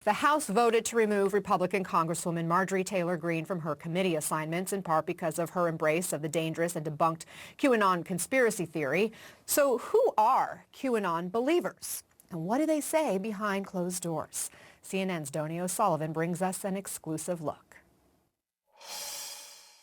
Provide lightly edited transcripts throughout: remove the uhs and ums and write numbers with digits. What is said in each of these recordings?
The House voted to remove Republican Congresswoman Marjorie Taylor Greene from her committee assignments, in part because of her embrace of the dangerous and debunked QAnon conspiracy theory. So who are QAnon believers? And what do they say behind closed doors? CNN's Donnie O'Sullivan brings us an exclusive look.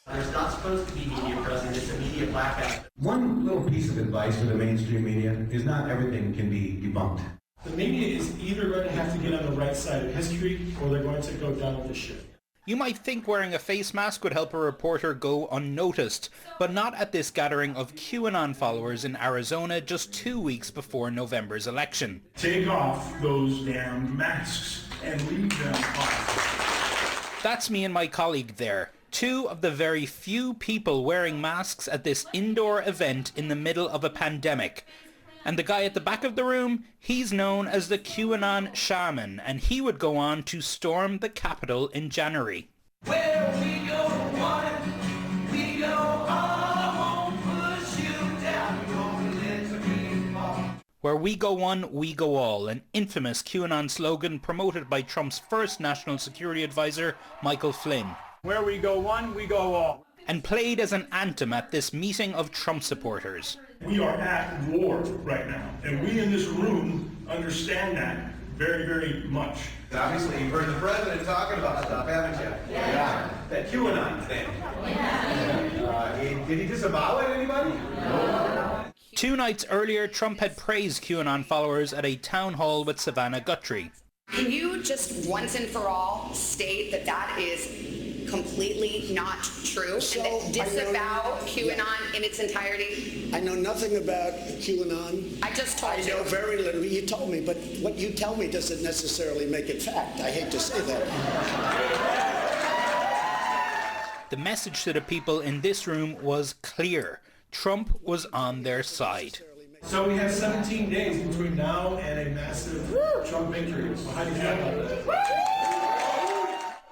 There's not supposed to be media present, it's a media blackout. One little piece of advice for the mainstream media is not everything can be debunked. The media is either going to have to get on the right side of history or they're going to go down with the ship. You might think wearing a face mask would help a reporter go unnoticed, but not at this gathering of QAnon followers in Arizona just 2 weeks before November's election. Take off those damn masks and leave them off. That's me and my colleague there. Two of the very few people wearing masks at this indoor event in the middle of a pandemic. And the guy at the back of the room, he's known as the QAnon shaman, and he would go on to storm the Capitol in January. Where we go one, we go all, won't push you down, don't let me fall. Where we go one, we go all, an infamous QAnon slogan promoted by Trump's first national security advisor, Michael Flynn. Where we go one, we go all. And played as an anthem at this meeting of Trump supporters. We are at war right now, and we in this room understand that very, very much. Obviously, you've heard the president talking about stuff, haven't you? Yeah. That QAnon thing. Yeah. Did he disavow it, anybody? No. 2 nights earlier, Trump had praised QAnon followers at a town hall with Savannah Guthrie. Can you just once and for all state that that is completely not true, So, and that disavow QAnon in its entirety? I know nothing about QAnon. I just told you. I know very little. You told me, but what you tell me doesn't necessarily make it fact. I hate to say that. The message to the people in this room was clear. Trump was on their side. So we have 17 days between now and a massive Trump victory. So how do you feel about that?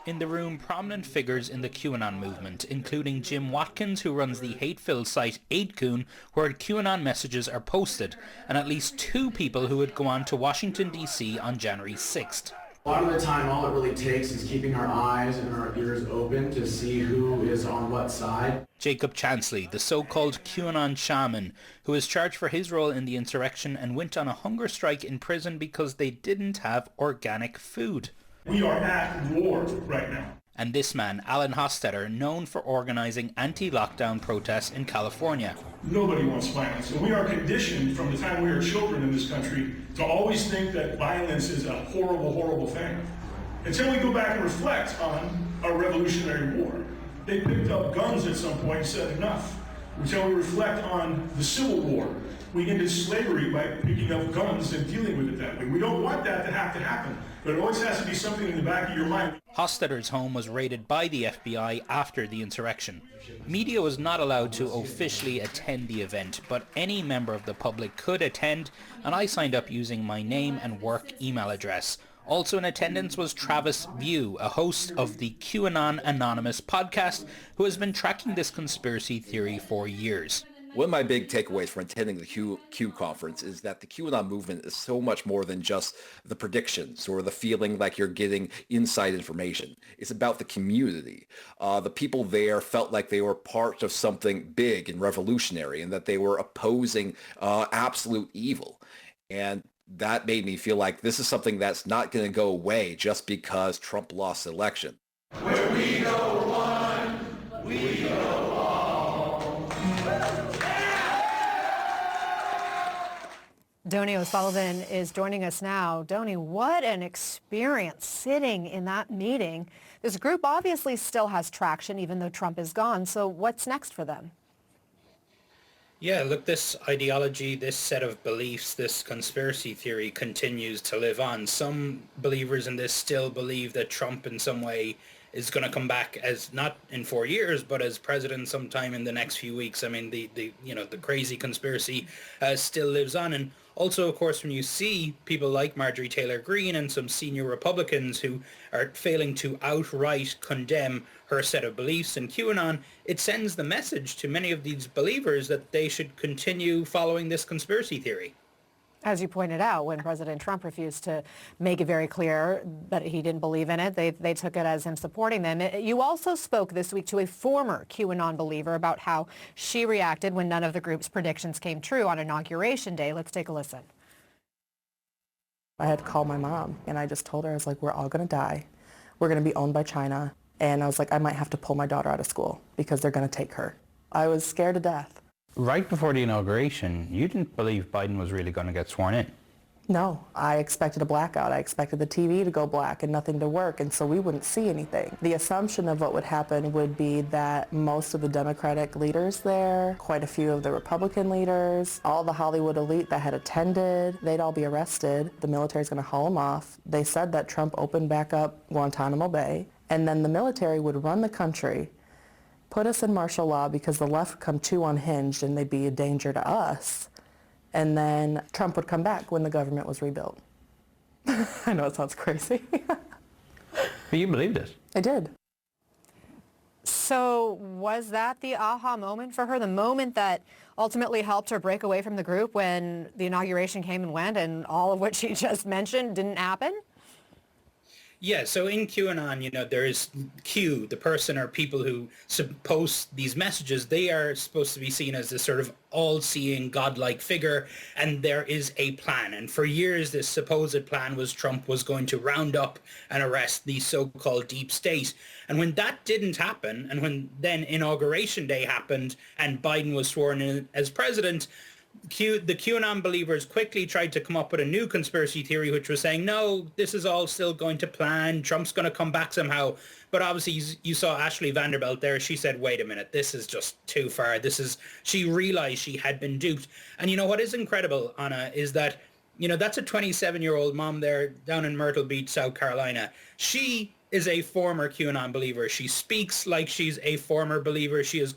In the room, prominent figures in the QAnon movement, including Jim Watkins, who runs the hate-filled site 8kun, where QAnon messages are posted, and at least 2 people who would go on to Washington, D.C. on January 6th. A lot of the time, all it really takes is keeping our eyes and our ears open to see who is on what side. Jacob Chansley, the so-called QAnon shaman, who was charged for his role in the insurrection and went on a hunger strike in prison because they didn't have organic food. We are at war right now. And this man, Alan Hostetter, known for organizing anti-lockdown protests in California. Nobody wants violence, and we are conditioned from the time we are children in this country to always think that violence is a horrible, horrible thing. Until we go back and reflect on our Revolutionary War. They picked up guns at some point and said enough. Until we reflect on the Civil War. We ended slavery by picking up guns and dealing with it that way. We don't want that to happen, but it always has to be something in the back of your mind. Hostetter's home was raided by the FBI after the insurrection. Media was not allowed to officially attend the event, but any member of the public could attend, and I signed up using my name and work email address. Also in attendance was Travis View, a host of the QAnon Anonymous podcast, who has been tracking this conspiracy theory for years. One of my big takeaways from attending the Q conference is that the QAnon movement is so much more than just the predictions or the feeling like you're getting inside information. It's about the community. The people there felt like they were part of something big and revolutionary and that they were opposing absolute evil. And that made me feel like this is something that's not going to go away just because Trump lost the election. Where we go one, we go all. Donnie O'Sullivan is joining us now. Donnie, what an experience sitting in that meeting. This group obviously still has traction even though Trump is gone. So what's next for them? Yeah, look, this ideology, this set of beliefs, this conspiracy theory continues to live on. Some believers in this still believe that Trump in some way is going to come back as not in 4 years, but as president sometime in the next few weeks. I mean, the crazy conspiracy still lives on. And also, of course, when you see people like Marjorie Taylor Greene and some senior Republicans who are failing to outright condemn her set of beliefs in QAnon, it sends the message to many of these believers that they should continue following this conspiracy theory. As you pointed out, when President Trump refused to make it very clear that he didn't believe in it, they took it as him supporting them. You also spoke this week to a former QAnon believer about how she reacted when none of the group's predictions came true on Inauguration Day. Let's take a listen. I had to call my mom, and I just told her, I was like, we're all going to die. We're going to be owned by China. And I was like, I might have to pull my daughter out of school because they're going to take her. I was scared to death. Right before the inauguration, you didn't believe Biden was really going to get sworn in. No, I expected a blackout. I expected the TV to go black and nothing to work, and so we wouldn't see anything. The assumption of what would happen would be that most of the Democratic leaders there, quite a few of the Republican leaders, all the Hollywood elite that had attended, they'd all be arrested. The military's going to haul them off. They said that Trump opened back up Guantanamo Bay, and then the military would run the country, put us in martial law because the left would come too unhinged and they'd be a danger to us. And then Trump would come back when the government was rebuilt. I know it sounds crazy. But you believed it. I did. So was that the aha moment for her, the moment that ultimately helped her break away from the group when the inauguration came and went and all of what she just mentioned didn't happen? Yeah, so in QAnon, there is Q, the person or people who post these messages. They are supposed to be seen as this sort of all-seeing, godlike figure, and there is a plan. And for years, this supposed plan was Trump was going to round up and arrest the so-called deep state. And when that didn't happen, and when then Inauguration Day happened and Biden was sworn in as president, the QAnon believers quickly tried to come up with a new conspiracy theory, which was saying, no, this is all still going to plan. Trump's going to come back somehow. But obviously, you saw Ashley Vanderbilt there. She said, wait a minute, this is just too far. She realized she had been duped. And you know what is incredible, Anna, is that, that's a 27-year-old mom there down in Myrtle Beach, South Carolina. She is a former QAnon believer. She speaks like she's a former believer. She has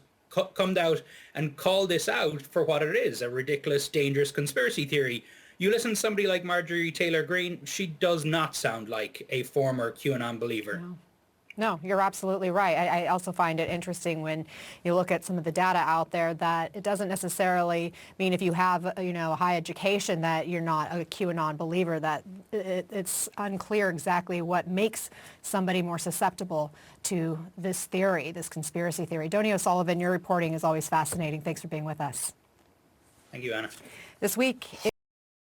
come out and called this out for what it is, a ridiculous, dangerous conspiracy theory. You listen to somebody like Marjorie Taylor Greene, she does not sound like a former QAnon believer. No, you're absolutely right. I also find it interesting when you look at some of the data out there that it doesn't necessarily mean if you have, a high education that you're not a QAnon believer, that it's unclear exactly what makes somebody more susceptible to this theory, this conspiracy theory. Donnie O'Sullivan, your reporting is always fascinating. Thanks for being with us. Thank you, Anna. This week...